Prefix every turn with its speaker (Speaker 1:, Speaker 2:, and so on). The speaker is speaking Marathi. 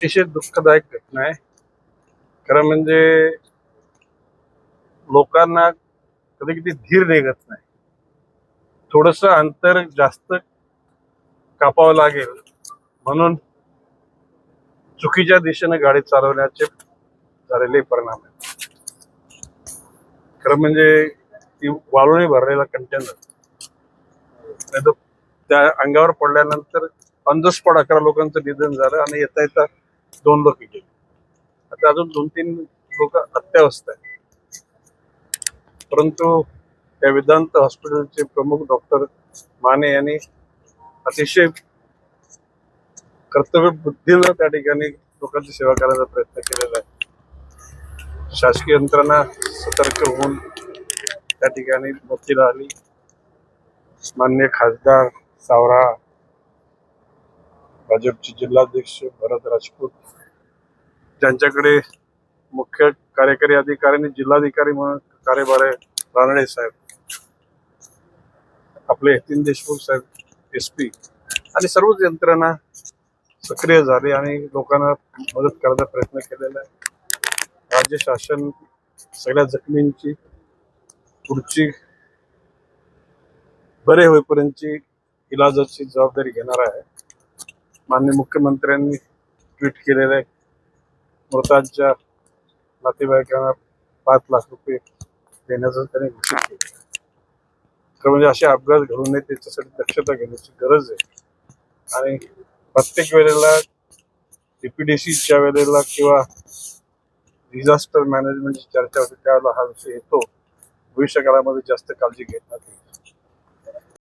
Speaker 1: अतिशय दुःखदायक घटना आहे. खरं म्हणजे लोकांना कधी कधी धीर निघत नाही. थोडस अंतर जास्त कापावं लागेल म्हणून चुकीच्या दिशेने गाडी चालवण्याचे झालेले परिणाम आहेत. खरं म्हणजे ती वाळूने भरलेला कंटेनर नाही तर त्या अंगावर पडल्यानंतर ऑन द स्पॉट 11 लोकांचं निधन झालं आणि येता येता 2 लोक गेले. आता अजून 2-3 लोक अत्यावस्थ आहेत. परंतु त्या वेदांत हॉस्पिटलचे प्रमुख डॉक्टर माने यांनी अतिशय कर्तव्य बुद्धीनं त्या ठिकाणी लोकांची सेवा करायचा प्रयत्न केलेला आहे. शासकीय यंत्रणा सतर्क होऊन त्या ठिकाणी मदतीला आली. माननीय खासदार सावरा, भाजपचे जिल्हाध्यक्ष भरत राजपूत, ज्यांच्याकडे मुख्य कार्यकारी अधिकारी आणि जिल्हाधिकारी म्हणून कार्यभार आहे रानडे साहेब, आपले यतीन देशमुख साहेब SP आणि सर्वच यंत्रणा सक्रिय झाली आणि लोकांना मदत करण्याचा प्रयत्न केलेला आहे. राज्य शासन सगळ्या जखमींची पुढची बरे होईपर्यंतची इलाजाची जबाबदारी घेणार आहे. माननीय मुख्यमंत्र्यांनी ट्विट केलेलं आहे. मृतांच्या नातेवाईकांना 5 लाख रुपये देण्याचं त्यांनी घोषित केलं. तर म्हणजे असे अपघात घडू नये त्याच्यासाठी दक्षता घेण्याची गरज आहे. आणि प्रत्येक वेळेला DPDCच्या वेळेला किंवा डिझास्टर मॅनेजमेंटची चर्चा होते त्यावेळेला हा विषय येतो. भविष्य काळामध्ये जास्त काळजी घेतली